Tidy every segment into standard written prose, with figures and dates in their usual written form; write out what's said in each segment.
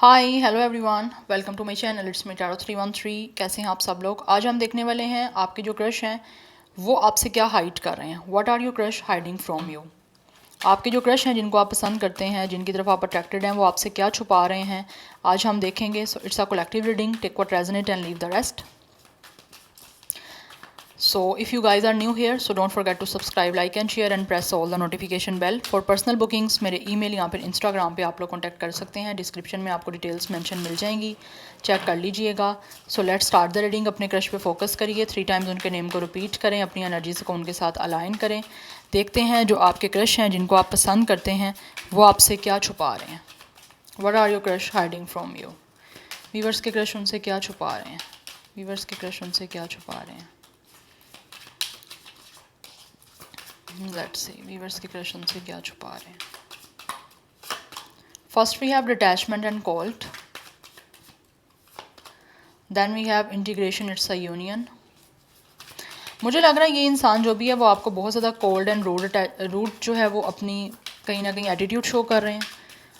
Hi hello everyone, welcome to my channel. It's me Taro 313। कैसे हैं आप सब लोग। आज हम देखने वाले हैं आपके जो क्रश हैं वो आपसे क्या हाइड कर रहे हैं। What are your crush hiding from you. आपके जो क्रश हैं जिनको आप पसंद करते हैं, जिनकी तरफ आप अट्रैक्टेड हैं, वो आपसे क्या छुपा रहे हैं, आज हम देखेंगे। So it's a collective reading, take what resonate and leave the rest. So if you guys are new here, so don't forget to subscribe, like and share and press all the notification bell. For personal bookings मेरे email या फिर Instagram पे आप लोग contact कर सकते हैं। Description में आपको डिटेल्स मेंशन मिल जाएंगी, चेक कर लीजिएगा। So let's start the reading. अपने क्रश पे फोकस करिए, 3 टाइम्स उनके नेम को रिपीट करें, अपनी एनर्जीज को उनके साथ अलाइन करें। देखते हैं जो आपके क्रश हैं जिनको आप पसंद करते हैं वो आपसे क्या छुपा रहे हैं। What are your crush hiding from you. Viewers के क्रश उनसे क्या छुपा रहे हैं। वीवर्स के क्रश उनसे क्या छुपा रहे हैं। लेट्स सी वीवर्स के क्रश उनसे क्या छुपा रहे हैं। First we have detachment and cold, then we have integration, it's a union. मुझे लग रहा है ये इंसान जो भी है वो आपको बहुत ज़्यादा कोल्ड एंड रूड जो है वो अपनी कहीं ना कहीं एटीट्यूड शो कर रहे हैं।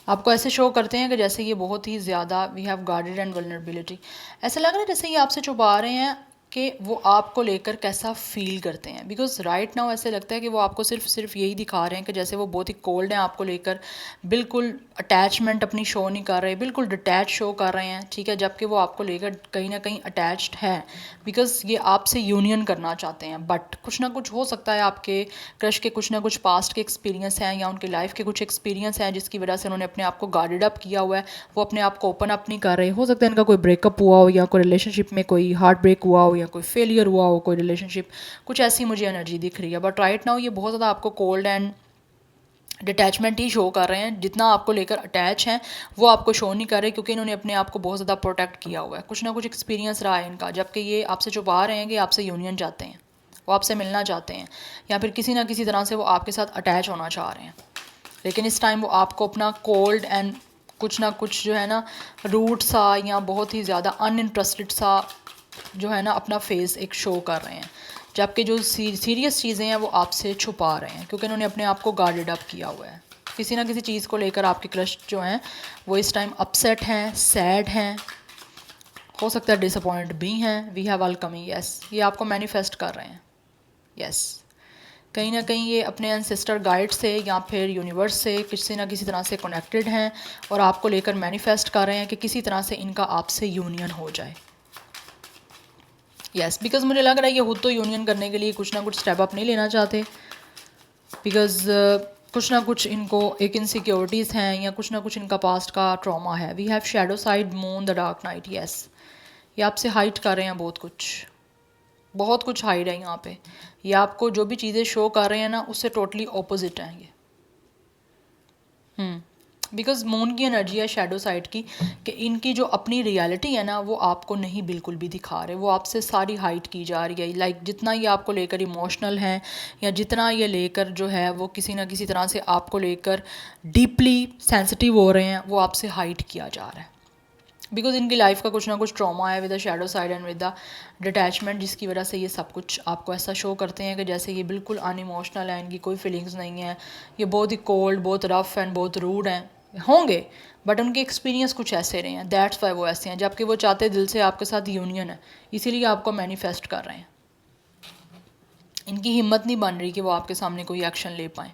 आपको ऐसे शो करते हैं कि जैसे ये बहुत ही ज़्यादा we have guarded and vulnerability. ऐसा लग रहा है जैसे ये आपसे छुपा रहे हैं कि वो आपको लेकर कैसा फील करते हैं। बिकॉज राइट नाउ ऐसे लगता है कि वो आपको सिर्फ यही दिखा रहे हैं कि जैसे वो बहुत ही कोल्ड हैं आपको लेकर, बिल्कुल अटैचमेंट अपनी शो नहीं कर रहे, बिल्कुल डिटैच शो कर रहे हैं, ठीक है, जबकि वो आपको लेकर कहीं ना कहीं अटैच्ड है। बिकॉज ये आपसे यूनियन करना चाहते हैं। बट कुछ ना कुछ हो सकता है आपके क्रश के कुछ ना कुछ पास्ट के एक्सपीरियंस हैं या उनके लाइफ के कुछ एक्सपीरियंस हैं जिसकी वजह से उन्होंने अपने आप को गार्डेड अप किया हुआ है। वो अपने आप को ओपन अप नहीं कर रहे। हो सकता है इनका कोई ब्रेकअप हुआ हो या कोई रिलेशनशिप में कोई हार्ट ब्रेक हुआ हो या कोई फेलियर हुआ हो, कोई रिलेशनशिप, कुछ ऐसी मुझे एनर्जी दिख रही है। बट राइट नाउ ये बहुत ज़्यादा आपको cold and detachment he show कर रहे हैं। जितना आपको लेकर अटैच हैं वो आपको शो नहीं कर रहे, क्योंकि इन्होंने अपने आप को बहुत ज़्यादा प्रोटेक्ट किया हुआ है। कुछ ना कुछ एक्सपीरियंस रहा है इनका, जबकि ये आपसे छुपा रहे हैं कि आपसे यूनियन चाहते हैं, वो आपसे मिलना चाहते हैं, या फिर किसी ना किसी तरह से वो आपके साथ अटैच होना चाह रहे हैं। लेकिन इस टाइम वो आपको अपना कोल्ड एंड कुछ ना कुछ जो है ना रूट सा या बहुत ही ज़्यादा अनइंटरेस्टेड सा जो है ना अपना फेस एक शो कर रहे हैं, जबकि जो सीरियस चीज़ें हैं वो आपसे छुपा रहे हैं, क्योंकि उन्होंने अपने आप को गार्डेड अप किया हुआ है। किसी ना किसी चीज़ को लेकर आपके क्रश जो हैं वो इस टाइम अपसेट हैं, सैड हैं, हो सकता है डिसअपॉइंट भी हैं। वी हैव वेलकमिंग, यस, ये आपको मैनिफेस्ट कर रहे हैं। यस, कहीं ना कहीं ये अपने एंसेस्टर गाइड से या फिर यूनिवर्स से किसी ना किसी तरह से कनेक्टेड हैं और आपको लेकर मैनिफेस्ट कर रहे हैं कि किसी तरह से इनका आपसे यूनियन हो जाए। यस, बिकॉज मुझे लग रहा है ये खुद तो यूनियन करने के लिए कुछ ना कुछ स्टेप अप नहीं लेना चाहते। बिकॉज कुछ ना कुछ इनको एक इनसिक्योरिटीज़ हैं या कुछ ना कुछ इनका पास्ट का ट्रॉमा है। We have shadow side, moon, the dark night. Yes, ये आपसे हाइड कर रहे हैं बहुत कुछ हाइड है यहाँ पे। ये आपको जो भी चीज़ें शो कर रहे हैं ना उससे टोटली ऑपोजिट हैं ये। बिकॉज मून की एनर्जी है शैडो साइड की, कि इनकी जो अपनी रियलिटी है ना वो आपको नहीं बिल्कुल भी दिखा रहे, वो आपसे सारी हाइड की जा रही है। लाइक जितना ये आपको लेकर इमोशनल हैं या जितना ये लेकर जो है वो किसी ना किसी तरह से आपको लेकर डीपली सेंसिटिव हो रहे हैं, वो आपसे हाइड किया जा रहा है। बिकॉज इनकी लाइफ का कुछ ना कुछ ट्रॉमा है with the shadow side and with the detachment, जिसकी वजह से ये सब कुछ आपको ऐसा शो करते हैं कि जैसे ये बिल्कुल अनइमोशनल है, इनकी कोई फीलिंग्स नहीं है, ये बहुत ही कोल्ड, बहुत रफ एंड बहुत रूड हैं होंगे। बट उनके एक्सपीरियंस कुछ ऐसे रहे हैं, दैट्स वाई वो ऐसे हैं, जबकि वो चाहते दिल से आपके साथ यूनियन है, इसीलिए आपको मैनिफेस्ट कर रहे हैं। इनकी हिम्मत नहीं बन रही कि वो आपके सामने कोई एक्शन ले पाएँ।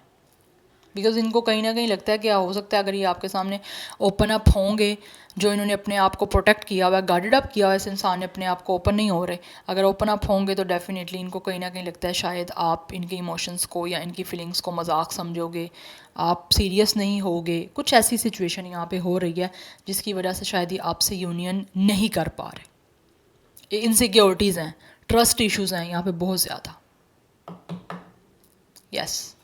बिकॉज इनको कहीं ना कहीं लगता है कि हो सकता है अगर ये आपके सामने ओपन अप होंगे, जो इन्होंने अपने आप को प्रोटेक्ट किया हुआ है, गार्डेड अप किया हुआ है, इस इंसान ने अपने आप को ओपन नहीं हो रहे, अगर ओपन अप होंगे तो डेफिनेटली इनको कहीं ना कहीं लगता है शायद आप इनके इमोशंस को या इनकी फीलिंग्स को मजाक समझोगे, आप सीरियस नहीं होगे। कुछ ऐसी सिचुएशन यहाँ पे हो रही है जिसकी वजह से शायद ये आपसे यूनियन नहीं कर पा रहे। इनसिक्योरिटीज़ हैं, ट्रस्ट इश्यूज़ हैं यहाँ पे बहुत ज़्यादा। यस,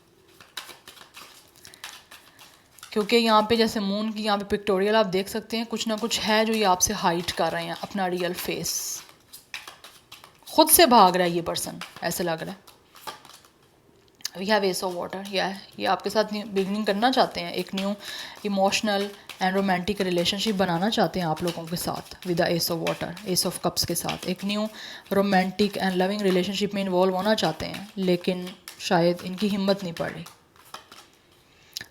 क्योंकि यहाँ पे जैसे मून की यहाँ पे पिक्टोरियल आप देख सकते हैं, कुछ ना कुछ है जो ये आपसे हाइड कर रहे हैं अपना रियल फेस। खुद से भाग रहा है ये पर्सन, ऐसे लग रहा है। We have ace of water, ये आपके साथ बिगनिंग करना चाहते हैं, एक new emotional and romantic relationship बनाना चाहते हैं आप लोगों के साथ with the ace of water, ace of cups के साथ एक new romantic and loving relationship में इन्वॉल्व होना चाहते हैं, लेकिन शायद इनकी हिम्मत नहीं पड़ रही।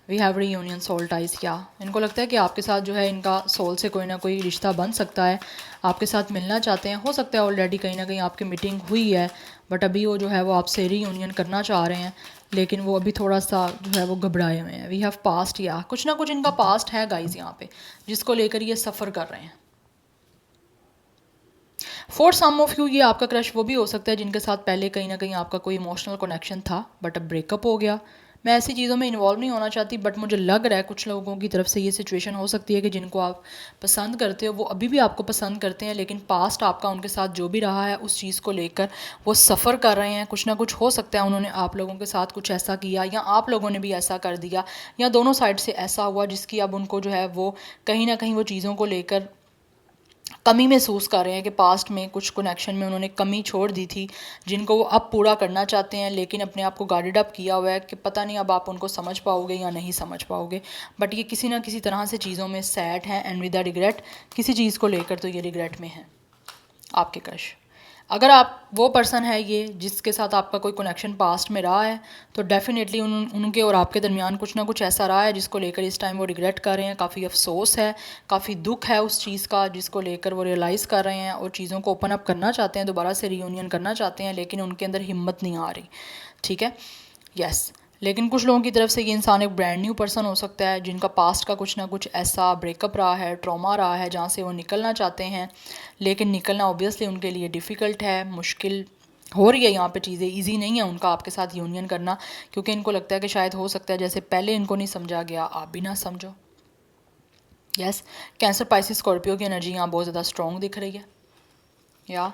We have reunion soul ties. या इनको लगता है कि आपके साथ जो है इनका सोल से कोई ना कोई रिश्ता बन सकता है, आपके साथ मिलना चाहते हैं। हो सकता है ऑलरेडी कहीं ना कहीं आपकी मीटिंग हुई है, बट अभी वो जो है वो आपसे रीयूनियन करना चाह रहे हैं, लेकिन वो अभी थोड़ा सा जो है वो घबराए हुए हैं। We have past. या कुछ ना कुछ इनका पास्ट है गाइज यहाँ पे, जिसको लेकर ये सफ़र कर रहे हैं। फॉर सम ऑफ यू ये आपका क्रश वो भी हो सकता है जिनके साथ पहले कहीं ना कहीं आपका कोई इमोशनल कनेक्शन था, बट अब ब्रेकअप हो गया। मैं ऐसी चीज़ों में इन्वॉल्व नहीं होना चाहती, बट मुझे लग रहा है कुछ लोगों की तरफ से ये सिचुएशन हो सकती है कि जिनको आप पसंद करते हो वो अभी भी आपको पसंद करते हैं, लेकिन पास्ट आपका उनके साथ जो भी रहा है उस चीज़ को लेकर वो सफ़र कर रहे हैं। कुछ ना कुछ हो सकता है उन्होंने आप लोगों के साथ कुछ ऐसा किया, या आप लोगों ने भी ऐसा कर दिया, या दोनों साइड से ऐसा हुआ जिसकी अब उनको जो है वो कहीं ना कहीं वो चीज़ों को लेकर कमी महसूस कर रहे हैं कि पास्ट में कुछ कनेक्शन में उन्होंने कमी छोड़ दी थी, जिनको वो अब पूरा करना चाहते हैं, लेकिन अपने आप को गार्डेड अप किया हुआ है कि पता नहीं अब आप उनको समझ पाओगे या नहीं समझ पाओगे। बट ये किसी ना किसी तरह से चीज़ों में सैड है एंड विद द रिग्रेट, किसी चीज़ को लेकर तो ये रिग्रेट में है आपके क्रश। अगर आप वो पर्सन है ये जिसके साथ आपका कोई कनेक्शन पास्ट में रहा है, तो डेफिनेटली उनके और आपके दरमियान कुछ ना कुछ ऐसा रहा है जिसको लेकर इस टाइम वो रिग्रेट कर रहे हैं। काफ़ी अफसोस है, काफ़ी दुख है उस चीज़ का जिसको लेकर वो रियलाइज़ कर रहे हैं और चीज़ों को ओपन अप करना चाहते हैं, दोबारा से रीयूनियन करना चाहते हैं, लेकिन उनके अंदर हिम्मत नहीं आ रही। ठीक है, यस। लेकिन कुछ लोगों की तरफ से ये इंसान एक ब्रांड न्यू पर्सन हो सकता है जिनका पास्ट का कुछ ना कुछ ऐसा ब्रेकअप रहा है, ट्रॉमा रहा है, जहाँ से वो निकलना चाहते हैं, लेकिन निकलना ऑब्वियसली उनके लिए डिफ़िकल्ट है, मुश्किल हो रही है। यहाँ पे चीज़ें इजी नहीं है उनका आपके साथ यूनियन करना, क्योंकि इनको लगता है कि शायद हो सकता है जैसे पहले इनको नहीं समझा गया आप भी ना समझो। यस, कैंसर, पाइसिस, स्कॉर्पियो की एनर्जी यहाँ बहुत ज़्यादा स्ट्रॉन्ग दिख रही है। या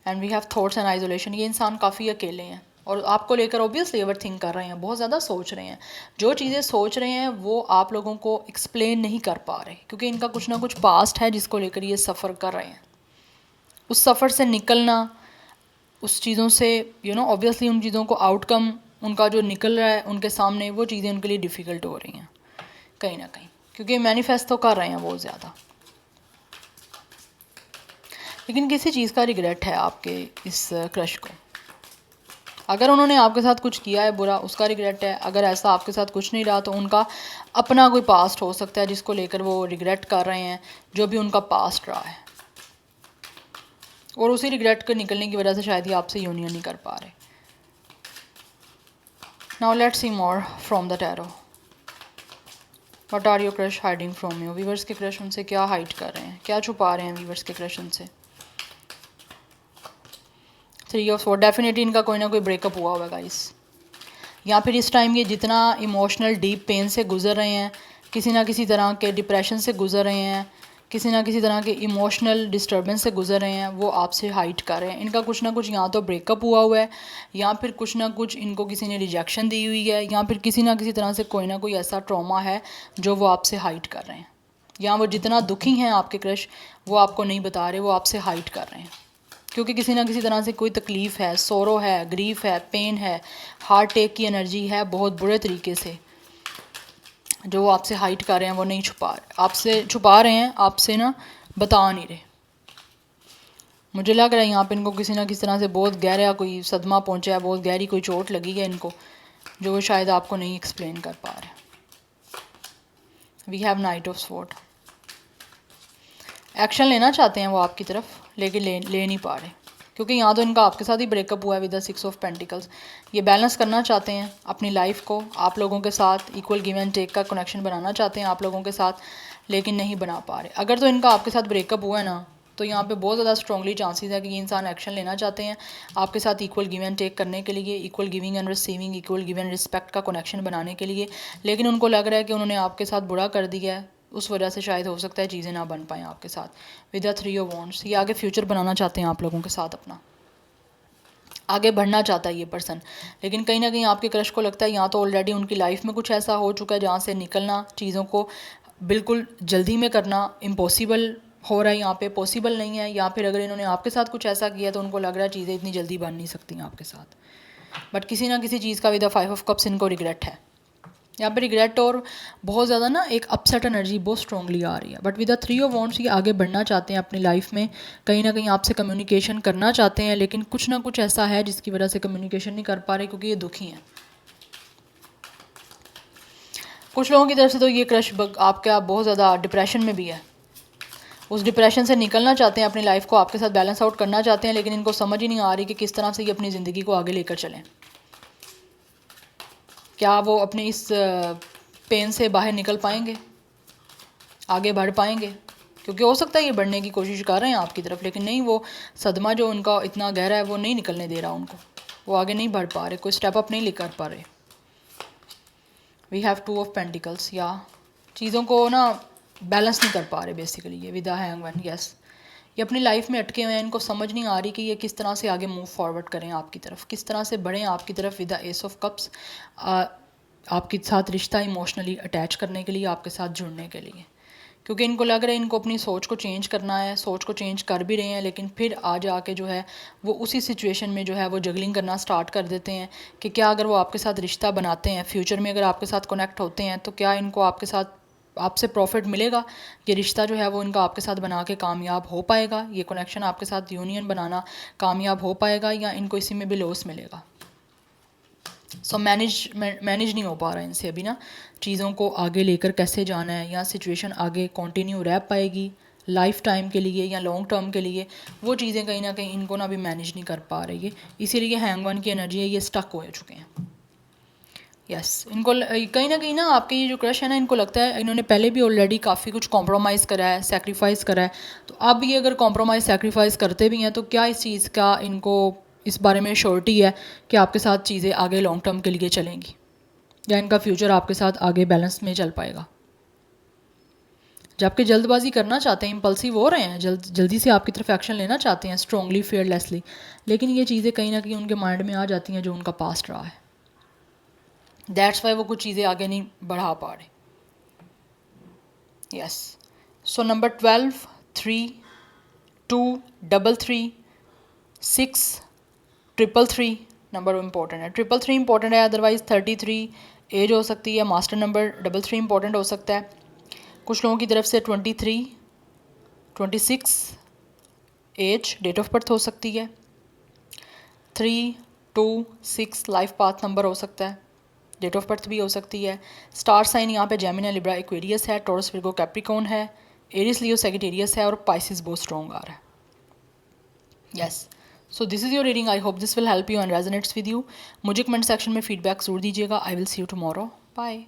and we have thoughts and isolation. ये इंसान काफ़ी अकेले हैं और आपको लेकर ऑब्वियसली ओवर थिंक कर रहे हैं, बहुत ज़्यादा सोच रहे हैं। जो चीज़ें सोच रहे हैं वो आप लोगों को एक्सप्लेन नहीं कर पा रहे, क्योंकि इनका कुछ ना कुछ पास्ट है जिसको लेकर ये सफ़र कर रहे हैं। उस सफ़र से निकलना, उस चीज़ों से ऑब्वियसली उन चीज़ों को आउटकम उनका जो निकल रहा है उनके सामने, वो चीज़ें उनके लिए डिफ़िकल्ट हो रही हैं कहीं ना कहीं, क्योंकि मैनिफेस्ट तो कर रहे हैं बहुत ज़्यादा, लेकिन किसी चीज़ का रिग्रेट है आपके इस क्रश को। अगर उन्होंने आपके साथ कुछ किया है बुरा, उसका रिग्रेट है। अगर ऐसा आपके साथ कुछ नहीं रहा तो उनका अपना कोई पास्ट हो सकता है जिसको लेकर वो रिग्रेट कर रहे हैं, जो भी उनका पास्ट रहा है, और उसी रिग्रेट के निकलने की वजह से शायद ही आपसे यूनियन नहीं कर पा रहे। Now let's see more from the tarot. What are your crush hiding from you? Viewers के क्रश उनसे क्या हाइड कर रहे हैं, क्या छुपा रहे हैं वीवर्स के क्रश उनसे? 3 ऑफ स्वॉर्ड। डेफिनेटली इनका कोई ना कोई ब्रेकअप हुआ होगा गाइस, या फिर इस टाइम ये जितना इमोशनल डीप पेन से गुजर रहे हैं, किसी ना किसी तरह के डिप्रेशन से गुजर रहे हैं, किसी ना किसी तरह के इमोशनल डिस्टर्बेंस से गुजर रहे हैं, वो आपसे हाइड कर रहे हैं। इनका कुछ ना कुछ या तो ब्रेकअप हुआ है, या फिर कुछ ना कुछ इनको किसी ने रिजेक्शन दी हुई है, या फिर किसी ना किसी तरह से कोई ना कोई ऐसा ट्रॉमा है जो वो आपसे हाइड कर रहे हैं। या वो जितना दुखी हैं आपके क्रश, वो आपको नहीं बता रहे, वो आपसे हाइड कर रहे हैं, क्योंकि किसी ना किसी तरह से कोई तकलीफ़ है, सोरो है, ग्रीफ है, पेन है, हार्ट अटैक की एनर्जी है बहुत बुरे तरीके से, जो वो आपसे हाइड कर रहे हैं, वो नहीं छुपा रहे, आपसे छुपा रहे हैं, आपसे ना बता नहीं रहे। मुझे लग रहा है यहाँ पे इनको किसी ना किसी तरह से बहुत गहरा कोई सदमा पहुँचा है, बहुत गहरी कोई चोट लगी है इनको, जो वो शायद आपको नहीं एक्सप्लेन कर पा रहे। We have knight of sword. Action लेना चाहते हैं वो आपकी तरफ, लेकिन ले नहीं पा रहे, क्योंकि यहाँ तो इनका आपके साथ ही ब्रेकअप हुआ है विद द 6 ऑफ पेंटिकल्स। ये बैलेंस करना चाहते हैं अपनी लाइफ को, आप लोगों के साथ इक्वल गिव एंड टेक का कनेक्शन बनाना चाहते हैं आप लोगों के साथ, लेकिन नहीं बना पा रहे। अगर तो इनका आपके साथ ब्रेकअप हुआ है ना, तो यहाँ पे बहुत ज़्यादा स्ट्रॉन्गली चांसेस है कि ये इंसान एक्शन लेना चाहते हैं आपके साथ इक्वल गिव एंड टेक करने के लिए, equal giving and receiving, equal give and respect का कनेक्शन बनाने के लिए, लेकिन उनको लग रहा है कि उन्होंने आपके साथ बुरा कर दिया है, उस वजह से शायद हो सकता है चीज़ें ना बन पाएँ आपके साथ। विद द 3 ऑफ वॉन्ड्स, ये आगे फ्यूचर बनाना चाहते हैं आप लोगों के साथ, अपना आगे बढ़ना चाहता है ये पर्सन, लेकिन कहीं ना कहीं आपके क्रश को लगता है यहाँ तो ऑलरेडी उनकी लाइफ में कुछ ऐसा हो चुका है जहाँ से निकलना, चीज़ों को बिल्कुल जल्दी में करना इम्पॉसिबल हो रहा है, यहाँ पे पॉसिबल नहीं है। या फिर अगर इन्होंने आपके साथ कुछ ऐसा किया तो उनको लग रहा है चीज़ें इतनी जल्दी बन नहीं सकती हैं आपके साथ, बट किसी ना किसी चीज़ का विद द 5 ऑफ कप्स इनको रिग्रेट है यहाँ पे, रिग्रेट और बहुत ज़्यादा ना एक अपसेट एनर्जी बहुत स्ट्रांगली आ रही है। But with the 3 of wands ये आगे बढ़ना चाहते हैं अपनी लाइफ में, कहीं ना कहीं आपसे कम्युनिकेशन करना चाहते हैं, लेकिन कुछ ना कुछ ऐसा है जिसकी वजह से कम्युनिकेशन नहीं कर पा रहे, क्योंकि ये दुखी हैं। कुछ लोगों की तरफ से तो ये क्रश आपका बहुत ज़्यादा डिप्रेशन में भी है, उस डिप्रेशन से निकलना चाहते हैं, अपनी लाइफ को आपके साथ बैलेंस आउट करना चाहते हैं, लेकिन इनको समझ ही नहीं आ रही कि किस तरह से ये अपनी ज़िंदगी को आगे लेकर चलें। क्या वो अपने इस पेन से बाहर निकल पाएंगे, आगे बढ़ पाएंगे? क्योंकि हो सकता है ये बढ़ने की कोशिश कर रहे हैं आपकी तरफ, लेकिन नहीं, वो सदमा जो उनका इतना गहरा है वो नहीं निकलने दे रहा उनको, वो आगे नहीं बढ़ पा रहे, कोई स्टेप अप नहीं कर पा रहे। वी हैव 2 ऑफ पेंटिकल्स, या चीज़ों को ना बैलेंस नहीं कर पा रहे बेसिकली ये विद द हैंगमैन। यस, ये अपनी लाइफ में अटके हुए हैं, इनको समझ नहीं आ रही कि ये किस तरह से आगे मूव फॉरवर्ड करें आपकी तरफ, किस तरह से बढ़ें आपकी तरफ with the ace of cups, आपके साथ रिश्ता इमोशनली अटैच करने के लिए, आपके साथ जुड़ने के लिए। क्योंकि इनको लग रहा है इनको अपनी सोच को चेंज करना है, सोच को चेंज कर भी रहे हैं, लेकिन फिर आज आके जो है वो उसी सिचुएशन में जो है वो जगलिंग करना स्टार्ट कर देते हैं कि क्या अगर वो आपके साथ रिश्ता बनाते हैं, फ्यूचर में अगर आपके साथ कनेक्ट होते हैं, तो क्या इनको आपके साथ आपसे प्रॉफिट मिलेगा, ये रिश्ता जो है वो इनका आपके साथ बना के कामयाब हो पाएगा, ये कनेक्शन आपके साथ यूनियन बनाना कामयाब हो पाएगा, या इनको इसी में भी लॉस मिलेगा। सो मैनेज नहीं हो पा रहा है इनसे अभी ना, चीज़ों को आगे लेकर कैसे जाना है, या सिचुएशन आगे कंटिन्यू रह पाएगी लाइफ टाइम के लिए या लॉन्ग टर्म के लिए, वो चीज़ें कहीं ना कहीं इनको ना भी मैनेज नहीं कर पा रही है। इसीलिए हैंगमैन की एनर्जी है, ये स्टक हो चुके हैं। यस, इनको कहीं ना आपके ये जो क्रश है ना, इनको लगता है इन्होंने पहले भी ऑलरेडी काफ़ी कुछ कॉम्प्रोमाइज़ करा है, सेक्रीफाइस करा है, तो अब ये अगर कॉम्प्रोमाइज़ सेक्रीफाइस करते भी हैं तो क्या इस चीज़ का इनको इस बारे में श्योरिटी है कि आपके साथ चीज़ें आगे लॉन्ग टर्म के लिए चलेंगी, या इनका फ्यूचर आपके साथ आगे बैलेंस में चल पाएगा। जबकि जल्दबाजी करना चाहते हैं, इम्पल्सिव हो रहे हैं, जल्दी से आपकी तरफ एक्शन लेना चाहते हैं स्ट्रांगली, फियरलेसली, लेकिन ये चीज़ें कहीं ना कहीं उनके माइंड में आ जाती हैं जो उनका पास्ट रहा है। दैट्स वाई वो कुछ चीज़ें आगे नहीं बढ़ा पा रहे। Yes, so number 12, 3, 2, 3, 6, 3 number important है। 3 इंपॉर्टेंट है, अदरवाइज 33 एज हो सकती है, मास्टर नंबर 3 इंपॉर्टेंट हो सकता है। कुछ लोगों की तरफ से 23, 26 एज डेट ऑफ बर्थ हो सकती है। 3, 2, 6 लाइफ पाथ नंबर हो सकता है, डेट ऑफ बर्थ भी हो सकती है। स्टार साइन यहाँ पे जेमिनी, लिब्रा, एक्वेरियस है, टॉरस, विर्गो, कैप्रिकॉर्न है, एरिस, लियो, सैजिटेरियस है, और पाइसिस बहुत स्ट्रॉन्ग आ रहा है। Yes, so this is your reading. I hope this will help you and resonates with you. मुझे कमेंट सेक्शन में फीडबैक जरूर दीजिएगा। I will see you tomorrow. Bye.